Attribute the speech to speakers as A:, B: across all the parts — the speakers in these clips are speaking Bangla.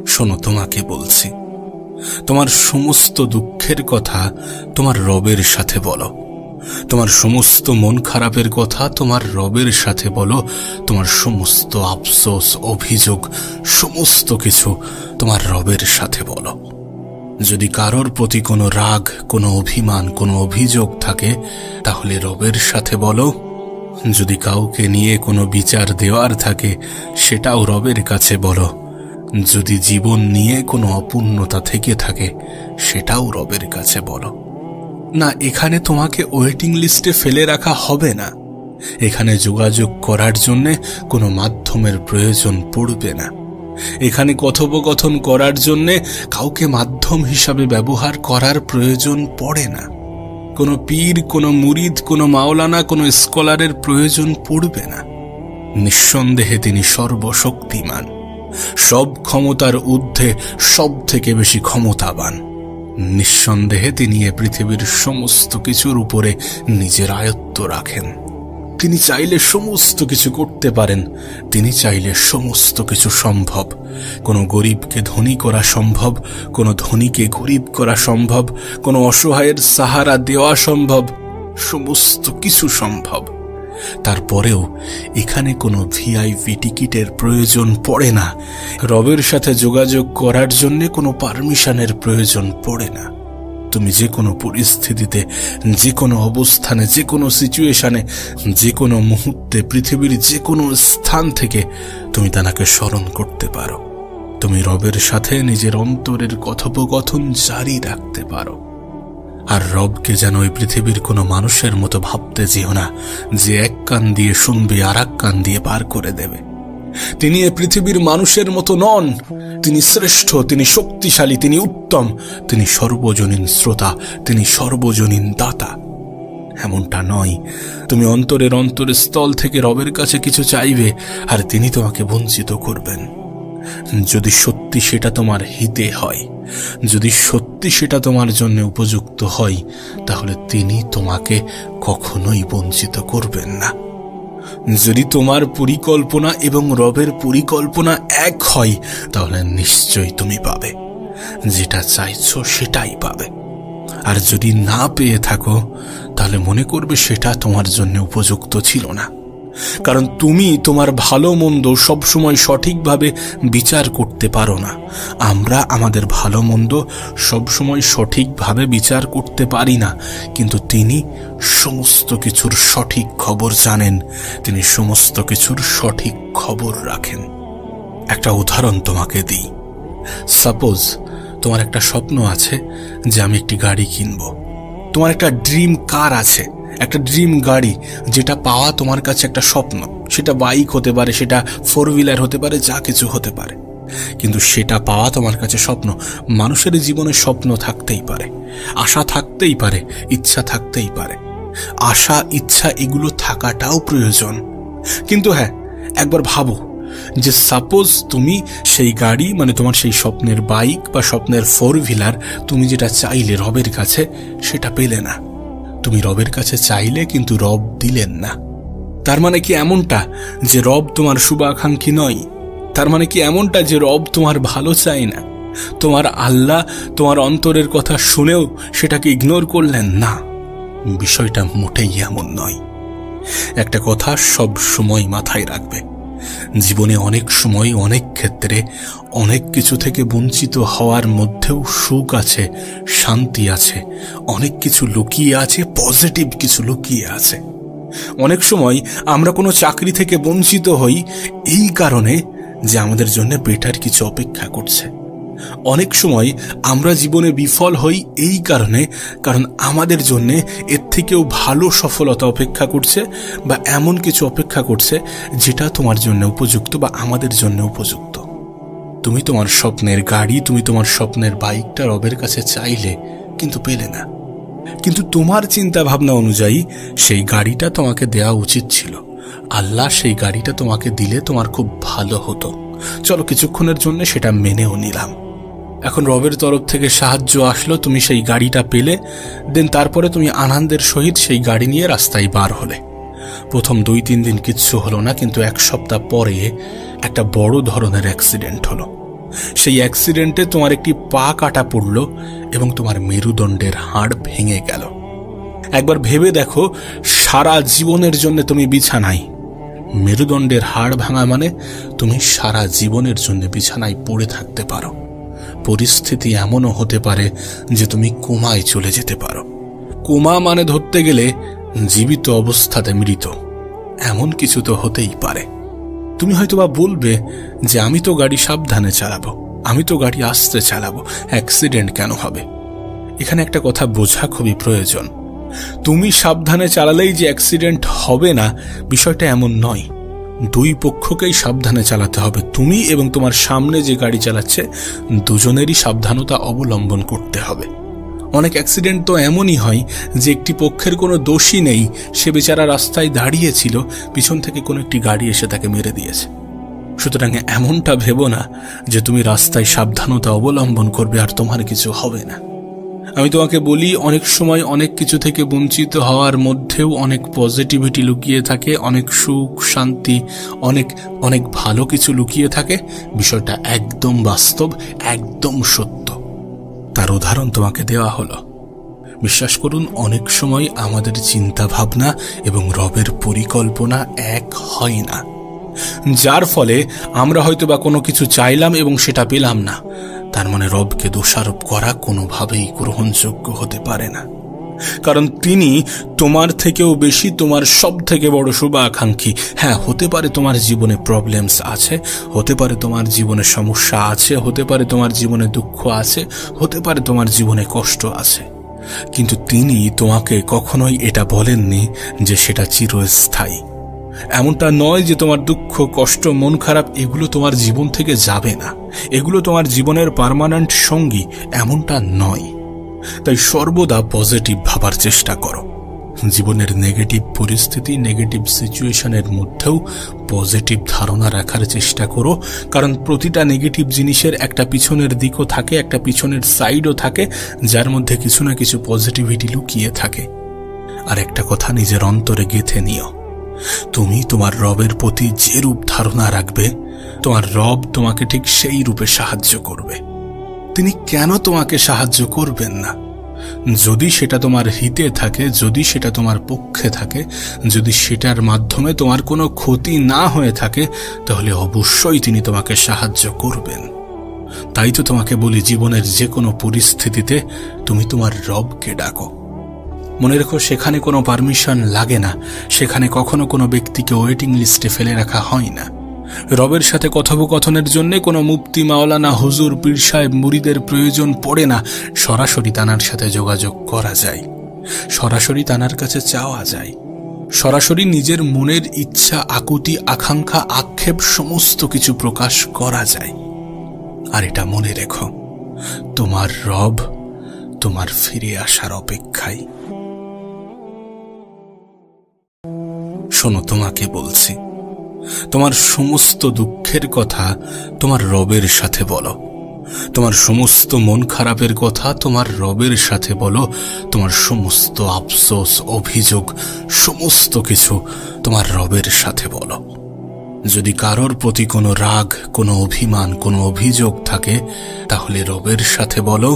A: শোনো, তোমাকে বলছি, তোমার সমস্ত দুঃখের কথা তোমার রবের সাথে বলো। তোমার সমস্ত মন খারাপের কথা তোমার রবের সাথে বলো। তোমার সমস্ত আফসোস, অভিযোগ, সমস্ত কিছু তোমার রবের সাথে বলো। যদি কারোর প্রতি কোনো রাগ, কোনো অভিমান, কোনো অভিযোগ থাকে, তাহলে রবের সাথে বলো। যদি কাউকে নিয়ে কোনো বিচার দেওয়ার থাকে, সেটাও রবের কাছে বলো। যদি জীবন নিয়ে কোনো অপূর্ণতা থেকে থাকে, সেটাও রবের কাছে বলো। না, এখানে তোমাকে ওয়েটিং লিস্টে ফেলে রাখা হবে না। এখানে যোগাযোগ করার জন্য কোনো মাধ্যমের প্রয়োজন পড়বে না। এখানে কথোপকথন করার জন্য কাউকে মাধ্যম হিসাবে ব্যবহার করার প্রয়োজন পড়ে না। কোনো পীর, কোনো মুরিদ, কোনো মাওলানা, কোনো স্কলারের প্রয়োজন পড়বে না। নিঃসন্দেহে তিনি সর্বশক্তিমান, সব ক্ষমতার ঊর্ধ্বে সব থেকে বেশি ক্ষমতাবান। নিঃসন্দেহে তিনি এ পৃথিবীর সমস্ত কিছুর উপরে নিজের আয়ত্ত রাখেন। তিনি চাইলে সমস্ত কিছু করতে পারেন। তিনি চাইলে সমস্ত কিছু সম্ভব। কোনো গরিবকে ধনী করা সম্ভব, কোনো ধনীকে গরিব করা সম্ভব, কোনো অসহায়ের সাহারা দেওয়া সম্ভব, সমস্ত কিছু সম্ভব। তারপরেও এখানে কোনো ভিআইপি টিকিটের প্রয়োজন পড়ে না। রবের সাথে যোগাযোগ করার জন্য কোনো পারমিশনের প্রয়োজন পড়ে না। তুমি যে কোনো পরিস্থিতিতে, যে কোনো অবস্থানে, যে কোনো সিচুয়েশনে, যে কোনো মুহূর্তে, পৃথিবীর যে কোনো স্থান থেকে তুমি তাকে স্মরণ করতে পারো। তুমি রবের সাথে নিজের অন্তরের কথোপকথন জারি রাখতে পারো। আর রবকে যেন ওই পৃথিবীর কোনো মানুষের মতো ভাবতে যেও না, যে এক কান দিয়ে শুনবে আর এক কান দিয়ে পার করে দেবে। তিনি এ পৃথিবীর মানুষের মতো নন। তিনি শ্রেষ্ঠ, তিনি শক্তিশালী, তিনি উত্তম, তিনি সর্বজনীন শ্রোতা, তিনি সর্বজনীন দাতা। এমনটা নয় তুমি অন্তরের স্থল থেকে রবের কাছে কিছু চাইবে আর তিনি তোমাকে বঞ্চিত করবেন। যদি সত্যি সেটা তোমার হিতে হয়, যদি সত্যি সেটা তোমার জন্য উপযুক্ত হয়, তাহলে তিনি তোমাকে কখনোই বঞ্চিত করবেন না। যদি তোমার পরিকল্পনা এবং রবের পরিকল্পনা এক হয়, তাহলে নিশ্চয়ই তুমি পাবে। যেটা চাইছো সেটাই পাবে। আর যদি না পেয়ে থাকো, তাহলে মনে করবে সেটা তোমার জন্য উপযুক্ত ছিল না। কারণ তুমি তোমার ভালো মন্দ সবসময় সঠিকভাবে বিচার করতে পারো না। আমরা আমাদের ভালো মন্দ সবসময় সঠিকভাবে বিচার করতে পারি না, কিন্তু তিনি সমস্ত কিছুর সঠিক খবর জানেন। তিনি সমস্ত কিছুর সঠিক খবর রাখেন। একটা উদাহরণ তোমাকে দিই। সাপোজ তোমার একটা স্বপ্ন আছে যে আমি একটি গাড়ি কিনব। তোমার একটা ড্রিম কার আছে, একটা ড্রিম গাড়ি, যেটা পাওয়া তোমার কাছে একটা স্বপ্ন। সেটা বাইক হতে পারে, সেটা 4 হুইলার হতে পারে, যা কিছু হতে পারে, কিন্তু সেটা পাওয়া তোমার কাছে স্বপ্ন। মানুষের জীবনে স্বপ্ন থাকতেই পারে, আশা থাকতেই পারে, ইচ্ছা থাকতেই পারে। আশা, ইচ্ছা এগুলো থাকাটাও প্রয়োজন। কিন্তু হ্যাঁ, একবার ভাবো যে সাপোজ তুমি সেই গাড়ি, মানে তোমার সেই স্বপ্নের বাইক বা স্বপ্নের 4 হুইলার, তুমি যেটা চাইলে রবের কাছে, সেটা পেলে না। তুমি রবের কাছে চাইলে কিন্তু রব দিলেন না। তার মানে কি এমনটা যে রব তোমার শুভাকাঙ্ক্ষী নয়? তার মানে কি এমনটা যে রব তোমার ভালো চায় না? তোমার আল্লাহ তোমার অন্তরের কথা শুনেও সেটাকে ইগনোর করলেন না? বিষয়টা মোটেই এমন নয়। একটা কথা সব সময় মাথায় রাখবে, জীবনে অনেক সময়, অনেক ক্ষেত্রে, অনেক কিছু থেকে বঞ্চিত হওয়ার মধ্যেও সুখ আছে, শান্তি আছে, অনেক কিছু লুকিয়ে আছে, পজিটিভ কিছু লুকিয়ে আছে। অনেক সময় আমরা কোনো চাকরি থেকে বঞ্চিত হই এই কারণে যে আমাদের জন্য বেটার কিছু অপেক্ষা করছে। অনেক সময় আমরা জীবনে বিফল হই এই কারণে, কারণ আমাদের জন্য এর থেকেও ভালো সফলতা অপেক্ষা করছে, বা এমন কিছু অপেক্ষা করছে যেটা তোমার জন্য উপযুক্ত বা আমাদের জন্য উপযুক্ত। তুমি তোমার স্বপ্নের গাড়ি, তুমি তোমার স্বপ্নের বাইকটা রবের কাছে চাইলে, কিন্তু পেলে না। কিন্তু তোমার চিন্তা ভাবনা অনুযায়ী সেই গাড়িটা তোমাকে দেওয়া উচিত ছিল। আল্লাহ সেই গাড়িটা তোমাকে দিলে তোমার খুব ভালো হতো। চলো কিছুক্ষণের জন্য সেটা মেনেও নিলাম। এখন রবের তরফ থেকে সাহায্য আসলো, তুমি সেই গাড়িটা পেলে। দেন তারপরে তুমি আনন্দের সহিত সেই গাড়ি নিয়ে রাস্তায় বার হলে। প্রথম 2-3 দিন কিচ্ছু হলো না, কিন্তু 1 সপ্তাহ পরে একটা বড় ধরনের অ্যাক্সিডেন্ট হলো। সেই অ্যাক্সিডেন্টে তোমার একটি পা কাটা পড়ল এবং তোমার মেরুদণ্ডের হাড় ভেঙে গেল। একবার ভেবে দেখো, সারা জীবনের জন্য তুমি বিছানায়। মেরুদণ্ডের হাড় ভাঙা মানে তুমি সারা জীবনের জন্য বিছানায় পড়ে থাকতে পারো। পরিস্থিতি এমনও হতে পারে যে তুমি কোমায় চলে যেতে পারো। কোমা মানে ধরতে গেলে জীবিত অবস্থাতে মৃত, এমন কিছু তো হতেই পারে। তুমি হয়তোবা বলবে যে আমি তো গাড়ি সাবধানে চালাবো, আমি তো গাড়ি আস্তে চালাবো, অ্যাক্সিডেন্ট কেন হবে? এখানে একটা কথা বোঝা খুবই প্রয়োজন। তুমি সাবধানে চালালেই যে অ্যাক্সিডেন্ট হবে না, বিষয়টা এমন নয়। দুই পক্ষকেই সাবধানে চালাতে হবে। তুমি এবং তোমার সামনে যে গাড়ি চালাচ্ছে, দুজনেরই সাবধানতা অবলম্বন করতে হবে। অনেক অ্যাক্সিডেন্ট তো এমনই হয় যে একটি পক্ষের কোনো দোষই নেই, সে বেচারা রাস্তায় দাঁড়িয়েছিল, পিছন থেকে কোনো একটি গাড়ি এসে তাকে মেরে দিয়েছে। সুতরাং এমনটা ভেবো না যে তুমি রাস্তায় সাবধানতা অবলম্বন করবে আর তোমার কিছু হবে না। আমি তোমাকে বলি, অনেক সময় অনেক কিছু থেকে বঞ্চিত হওয়ার মধ্যেও অনেক পজিটিভিটি লুকিয়ে থাকে, অনেক সুখ শান্তি, অনেক অনেক ভালো কিছু লুকিয়ে থাকে। বিষয়টা একদম বাস্তব, একদম সত্য। তার উদাহরণ তোমাকে দেওয়া হলো। বিশ্বাস করুন, অনেক সময় আমাদের চিন্তা ভাবনা এবং রবের পরিকল্পনা এক হয় না, যার ফলে আমরা হয়তোবা কোনো কিছু চাইলাম এবং সেটা পেলাম না। তার মানে রবকে দোষারোপ করা কোনোভাবেই গ্রহণযোগ্য হতে পারে না, কারণ তিনি তোমার থেকেও বেশি তোমার সব থেকে বড় শুভাকাঙ্ক্ষী। হ্যাঁ, হতে পারে তোমার জীবনে প্রবলেমস আছে, হতে পারে তোমার জীবনে সমস্যা আছে, হতে পারে তোমার জীবনে দুঃখ আছে, হতে পারে তোমার জীবনে কষ্ট আছে, কিন্তু তিনি তোমাকে কখনোই এটা বলেননি যে সেটা চিরস্থায়ী। এমনটা নয় যে তোমার দুঃখ কষ্ট মন খারাপ এগুলো তোমার জীবন থেকে যাবে না, এগুলো তোমার জীবনের পার্মানেন্ট সঙ্গী, এমনটা নয়। তাই সর্বদা পজিটিভ ভাবার চেষ্টা করো। জীবনের নেগেটিভ পরিস্থিতি, নেগেটিভ সিচুয়েশনের মধ্যেও পজিটিভ ধারণা রাখার চেষ্টা করো, কারণ প্রতিটা নেগেটিভ জিনিসের একটা পিছনের দিকও থাকে, একটা পিছনের সাইডও থাকে, যার মধ্যে কিছু না কিছু পজিটিভিটি লুকিয়ে থাকে। আর একটা কথা নিজের অন্তরে গেঁথে নিও, তুমি তোমার রবের প্রতি যে রূপ ধারণা রাখবে, তোমার রব তোমাকে ঠিক সেই রূপে সাহায্য করবে। তিনি কেন তোমাকে সাহায্য করবেন না? যদি সেটা তোমার হিতে থাকে, যদি সেটা তোমার পক্ষে থাকে, যদি সেটার মাধ্যমে তোমার কোনো ক্ষতি না হয়ে থাকে, তাহলে অবশ্যই তিনি তোমাকে সাহায্য করবেন। তাই তো তোমাকে বলি, জীবনের যে কোনো পরিস্থিতিতে তুমি তোমার রবকে ডাকো। মনে রেখো, সেখানে কোনো পারমিশন লাগে না, সেখানে কখনো কোনো ব্যক্তিকে ওয়েটিং লিস্টে ফেলে রাখা হয় না। রবের সাথে কথোপকথনের জন্য কোনো মুফতি, মাওলানা, হুজুর, পীর সাহেব, মুরিদের প্রয়োজন পড়ে না। সরাসরি তানার সাথে যোগাযোগ করা যায়, সরাসরি তানার কাছে চাওয়া যায়, সরাসরি নিজের মনের ইচ্ছা, আকুতি, আকাঙ্ক্ষা, আক্ষেপ সমস্ত কিছু প্রকাশ করা যায়। আর এটা মনে রেখো, তোমার রব তোমার ফিরে আসার অপেক্ষায়। শোনো, তোমাকে বলছি, তোমার সমস্ত দুঃখের কথা তোমার রবের সাথে বলো, তোমার সমস্ত মন খারাপের কথা তোমার রবের সাথে বলো, তোমার সমস্ত আফসোস, অভিযোগ, সমস্ত কিছু তোমার রবের সাথে বলো। যদি কারোর প্রতি কোনো রাগ, কোনো অভিমান, কোনো অভিযোগ থাকে, তাহলে রবের সাথে বলো।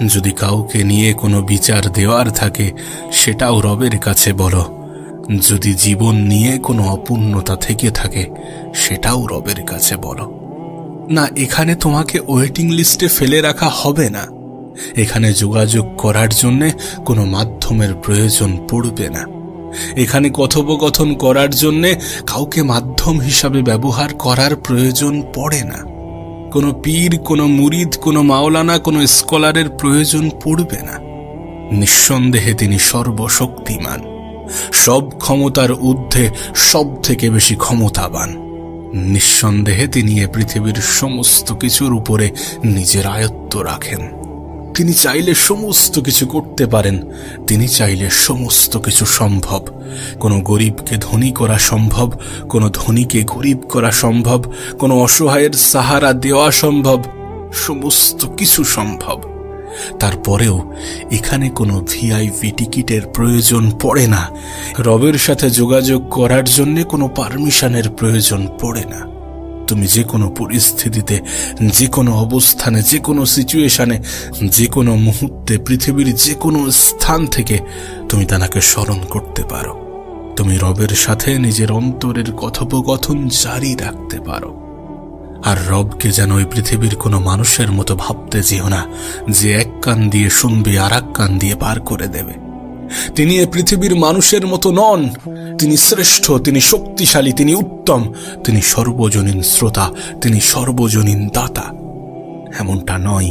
A: যদি কাউকে নিয়ে কোনো বিচার দেওয়ার থাকে, সেটাও রবের কাছে বলো। যদি জীবন নিয়ে কোনো অপূর্ণতা থেকে থাকে, সেটাও রবের কাছে বলো। না, এখানে তোমাকে ওয়েটিং লিস্টে ফেলে রাখা হবে না। এখানে যোগাযোগ করার জন্য কোনো মাধ্যমের প্রয়োজন পড়বে না। এখানে কথোপকথন করার জন্য কাউকে মাধ্যম হিসাবে ব্যবহার করার প্রয়োজন পড়ে না। কোনো পীর, কোনো মুরিদ, কোনো মাওলানা, কোনো স্কলারের প্রয়োজন পড়বে না। নিঃসন্দেহে তিনি সর্বশক্তিমান, সব ক্ষমতার ঊর্ধ্বে সব থেকে বেশি ক্ষমতাবান। নিঃসন্দেহে তিনি এ পৃথিবীর সমস্ত কিছুর উপরে নিজের আয়ত্ত রাখেন। তিনি চাইলে সমস্ত কিছু করতে পারেন, তিনি চাইলে সমস্ত কিছু সম্ভব। কোনো গরিবকে ধনী করা সম্ভব, কোনো ধনীকে গরিব করা সম্ভব, কোনো অসহায়ের সাহারা দেওয়া সম্ভব, সমস্ত কিছু সম্ভব। তারপরেও এখানে কোনো ভিআইপি টিকিটের প্রয়োজন পড়ে না। রবের সাথে যোগাযোগ করার জন্য কোনো পারমিশনের প্রয়োজন পড়ে না। তুমি যে কোনো পরিস্থিতিতে, যে কোনো অবস্থানে, যে কোনো সিচুয়েশনে, যে কোনো মুহূর্তে, পৃথিবীর যে কোনো স্থান থেকে তুমি তাকে স্মরণ করতে পারো। তুমি রবের সাথে নিজের অন্তরের কথোপকথন জারি রাখতে পারো। আর রবকে যেন ওই পৃথিবীর কোনো মানুষের মতো ভাবতে যেও না, যে এক কান দিয়ে শুনবে আর এক কান দিয়ে পার করে দেবে। তিনি এই পৃথিবীর মানুষের মতো নন। তিনি শ্রেষ্ঠ, তিনি শক্তিশালী, তিনি উত্তম, তিনি সর্বজনীন শ্রোতা, তিনি সর্বজনীন দাতা। এমনটা নয়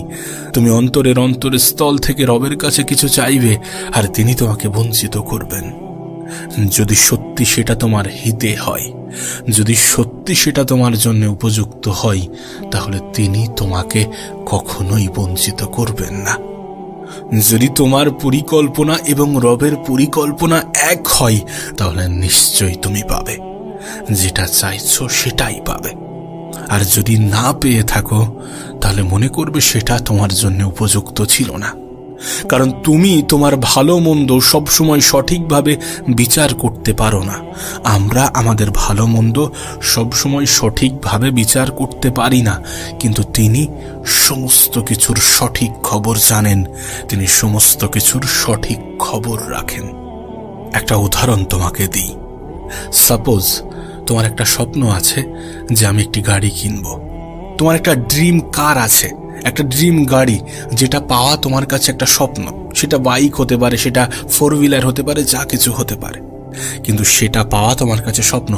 A: তুমি অন্তরের স্থল থেকে রবের কাছে কিছু চাইবে আর তিনি তোমাকে বঞ্চিত করবেন। যদি সত্যি সেটা তোমার হিতে হয়, যদি সত্যি সেটা তোমার জন্য উপযুক্ত হয়, তাহলে তিনি তোমাকে কখনোই বঞ্চিত করবেন না। যদি তোমার পরিকল্পনা এবং রবের পরিকল্পনা এক হয়, তাহলে নিশ্চয়ই তুমি পাবে, যেটা চাইছো সেটাই পাবে। আর যদি না পেয়ে থাকো, তাহলে মনে করবে সেটা তোমার জন্য উপযুক্ত ছিল না। কারণ তুমি তোমার ভালো মন্দ সবসময় সঠিকভাবে বিচার করতে পারো না। আমরা আমাদের ভালো মন্দ সবসময় সঠিকভাবে বিচার করতে পারি না, কিন্তু তিনি সমস্ত কিছুর সঠিক খবর জানেন, তিনি সমস্ত কিছুর সঠিক খবর রাখেন। একটা উদাহরণ তোমাকে দিই। সাপোজ তোমার একটা স্বপ্ন আছে যে আমি একটি গাড়ি কিনবো। তোমার একটা ড্রিম কার আছে, একটা ড্রিম গাড়ি, যেটা পাওয়া তোমার কাছে একটা স্বপ্ন। সেটা বাইক হতে পারে, সেটা 4 হুইলার হতে পারে, যা কিছু হতে পারে, কিন্তু সেটা পাওয়া তোমার কাছে স্বপ্ন।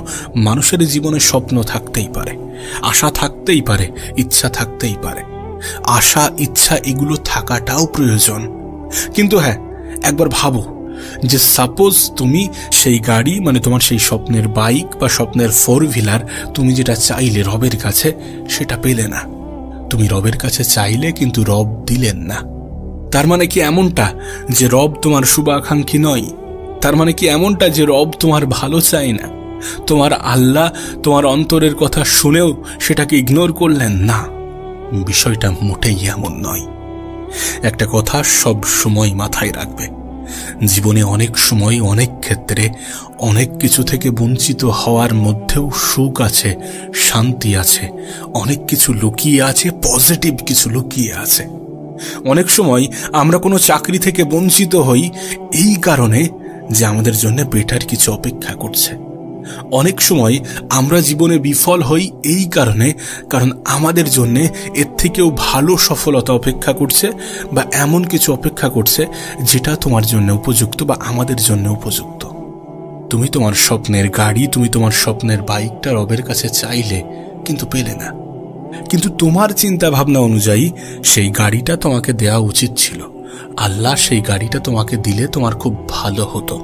A: মানুষের জীবনে স্বপ্ন থাকতেই পারে, আশা থাকতেই পারে, ইচ্ছা থাকতেই পারে। আশা, ইচ্ছা এগুলো থাকাটাও প্রয়োজন। কিন্তু হ্যাঁ, একবার ভাবো যে সাপোজ তুমি সেই গাড়ি, মানে তোমার সেই স্বপ্নের বাইক বা স্বপ্নের 4 হুইলার, তুমি যেটা চাইলে রবের কাছে, সেটা পেলে না। তুমি রবের কাছে চাইলে কিন্তু রব দিলেন না। তার মানে কি এমনটা যে রব তোমার শুভাকাঙ্ক্ষী নয়? তার মানে কি এমনটা যে রব তোমার ভালো চায় না? তোমার আল্লাহ তোমার অন্তরের কথা শুনেও সেটাকে ইগনোর করলেন না? বিষয়টা মোটেই এমন নয়। একটা কথা সব সময় মাথায় রাখবে, জীবনে অনেক সময়, অনেক ক্ষেত্রে, অনেক কিছু থেকে বঞ্চিত হওয়ার মধ্যেও সুখ আছে, শান্তি আছে, অনেক কিছু লুকিয়ে আছে, পজিটিভ কিছু লুকিয়ে আছে। অনেক সময় আমরা কোনো চাকরি থেকে বঞ্চিত হই এই কারণে যে আমাদের জন্য বেটার কিছু অপেক্ষা করছে। অনেক সময় আমরা জীবনে বিফল হই এই কারণে, কারণ আমাদের জন্য এর থেকেও ভালো সফলতা অপেক্ষা করছে, বা এমন কিছু অপেক্ষা করছে যেটা তোমার জন্য উপযুক্ত বা আমাদের জন্য উপযুক্ত। তুমি তোমার স্বপ্নের গাড়ি, তুমি তোমার স্বপ্নের বাইকটা রবের কাছে চাইলে, কিন্তু পেলে না। কিন্তু তোমার চিন্তা ভাবনা অনুযায়ী সেই গাড়িটা তোমাকে দেওয়া উচিত ছিল। আল্লাহ সেই গাড়িটা তোমাকে দিলে তোমার খুব ভালো হতো।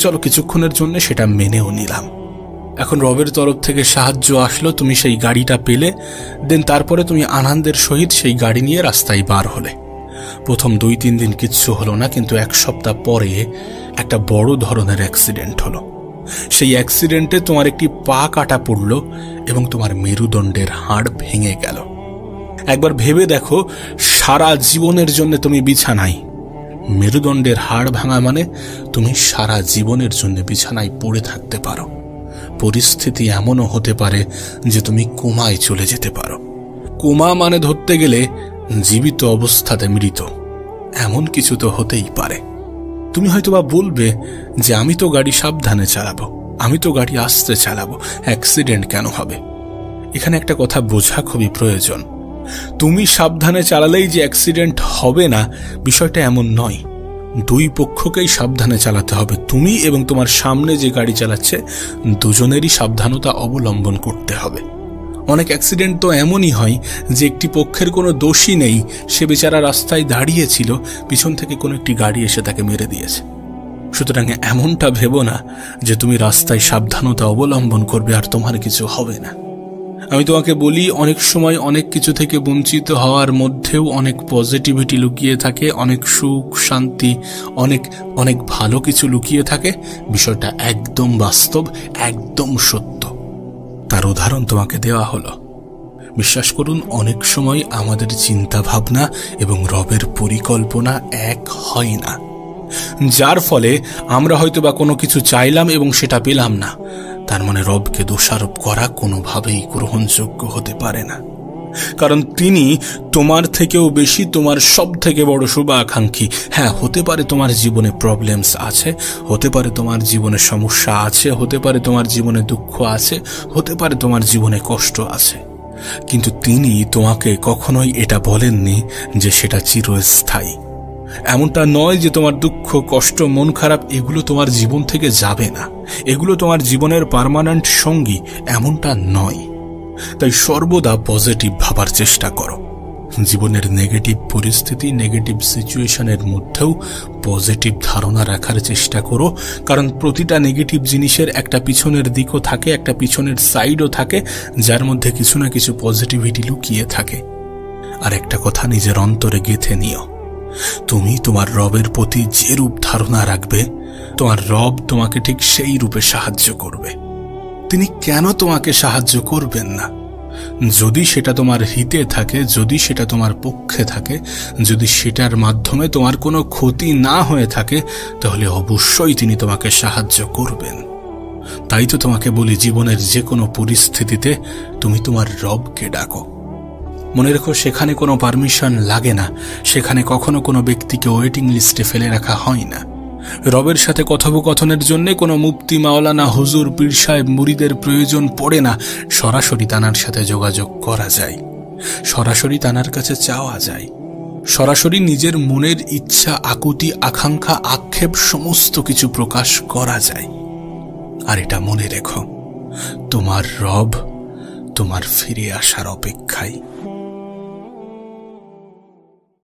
A: চলো কিছুক্ষণের জন্য সেটা মেনেও নিলাম। এখন রবের তরফ থেকে সাহায্য আসলো, তুমি সেই গাড়িটা পেলে, দেন তারপরে তুমি আনন্দের সহিত সেই গাড়ি নিয়ে রাস্তায় বার হলে। প্রথম 2-3 দিন কিচ্ছু হলো না, কিন্তু 1 সপ্তাহ পরে একটা বড় ধরনের অ্যাক্সিডেন্ট হলো। সেই অ্যাক্সিডেন্টে তোমার একটি পা কাটা পড়লো এবং তোমার মেরুদণ্ডের হাড় ভেঙে গেল। একবার ভেবে দেখো, সারা জীবনের জন্য তুমি বিছানায়। মেরুদণ্ডের হাড় ভাঙা মানে তুমি সারা জীবনের জন্য বিছানায় পড়ে থাকতে পারো। পরিস্থিতি এমনও হতে পারে যে তুমি কোমায় চলে যেতে পারো। কোমা মানে ধরতে গেলে জীবিত অবস্থাতে মৃত, এমন কিছু তো হতেই পারে। তুমি হয়তোবা বলবে যে আমি তো গাড়ি সাবধানে চালাবো, আমি তো গাড়ি আস্তে চালাবো, অ্যাক্সিডেন্ট কেন হবে? এখানে একটা কথা বোঝা খুবই প্রয়োজন। তুমি সাবধানে চালালেই যে অ্যাক্সিডেন্ট হবে না, বিষয়টা এমন নয়। 2 পক্ষকেই সাবধানে চালাতে হবে। তুমি এবং তোমার সামনে যে গাড়ি চালাচ্ছে, দুজনেরই সাবধানতা অবলম্বন করতে হবে। অনেক অ্যাক্সিডেন্ট তো এমনই হয় যে একটি পক্ষের কোনো দোষই নেই, সে বেচারা রাস্তায় দাঁড়িয়েছিল, পিছন থেকে কোনো একটি গাড়ি এসে তাকে মেরে দিয়েছে। সুতরাং এমনটা ভেবো না যে তুমি রাস্তায় সাবধানতা অবলম্বন করবে আর তোমার কিছু হবে না। আমি তোমাকে বলি, অনেক সময় অনেক কিছু থেকে বঞ্চিত হওয়ার মধ্যেও অনেক পজিটিভিটি লুকিয়ে থাকে, অনেক সুখ, শান্তি, অনেক অনেক ভালো কিছু লুকিয়ে থাকে। বিষয়টা একদম বাস্তব, একদম সত্য। তার উদাহরণ তোমাকে দেওয়া হলো। বিশ্বাস করুন, অনেক সময় আমাদের চিন্তা ভাবনা এবং রবের পরিকল্পনা এক হয় না, যার ফলে আমরা হয়তো বা কোনো কিছু চাইলাম এবং সেটা পেলাম না। তার মানে রবকে দোষারোপ করা কোনোভাবেই গ্রহণযোগ্য হতে পারে না, কারণ তিনি তোমার থেকেও বেশি তোমার সব থেকে বড় শুভাকাঙ্ক্ষী। হ্যাঁ, হতে পারে তোমার জীবনে প্রবলেমস আছে, হতে পারে তোমার জীবনে সমস্যা আছে, হতে পারে তোমার জীবনে দুঃখ আছে, হতে পারে তোমার জীবনে কষ্ট আছে, কিন্তু তিনি তোমাকে কখনোই এটা বলেননি যে সেটা চিরস্থায়ী। এমনটা নয় যে তোমার দুঃখ, কষ্ট, মন খারাপ এগুলো তোমার জীবন থেকে যাবে না, এগুলো তোমার জীবনের পার্মানেন্ট সঙ্গী, এমনটা নয়। তাই সর্বদা পজিটিভ ভাবার চেষ্টা করো। জীবনের নেগেটিভ পরিস্থিতি, নেগেটিভ সিচুয়েশনের মধ্যেও পজিটিভ ধারণা রাখার চেষ্টা করো, কারণ প্রতিটা নেগেটিভ জিনিসের একটা পিছনের দিকও থাকে, একটা পিছনের সাইডও থাকে, যার মধ্যে কিছু না কিছু পজিটিভিটি লুকিয়ে থাকে। আর একটা কথা নিজের অন্তরে গেঁথে নিও, তুমি তোমার রবের প্রতি যে রূপ ধারণা রাখবে, তোমার রব তোমাকে ঠিক সেই রূপে সাহায্য করবে। তিনি কেন তোমাকে সাহায্য করবেন না? যদি সেটা তোমার হিতে থাকে, যদি সেটা তোমার পক্ষে থাকে, যদি সেটার মাধ্যমে তোমার কোনো ক্ষতি না হয়ে থাকে, তাহলে অবশ্যই তিনি তোমাকে সাহায্য করবেন। তাই তো তোমাকে বলি, জীবনের যে কোনো পরিস্থিতিতে তুমি তোমার রবকে ডাকো। মনে রেখো, সেখানে কোনো পারমিশন লাগে না, সেখানে কখনো কোনো ব্যক্তিকে ওয়েটিং লিস্টে ফেলে রাখা হয় না। রবের সাথে কথোপকথনের জন্য কোনো মুফতি, মাওলানা, হুজুর, পীর সাহেব, মুরিদের প্রয়োজন পড়ে না। সরাসরি তানার সাথে যোগাযোগ করা যায়, সরাসরি তানার কাছে চাওয়া যায়, সরাসরি নিজের মনের ইচ্ছা, আকুতি, আকাঙ্ক্ষা, আক্ষেপ সমস্ত কিছু প্রকাশ করা যায়। আর এটা মনে রেখো, তোমার রব তোমার ফিরে আসার অপেক্ষায়।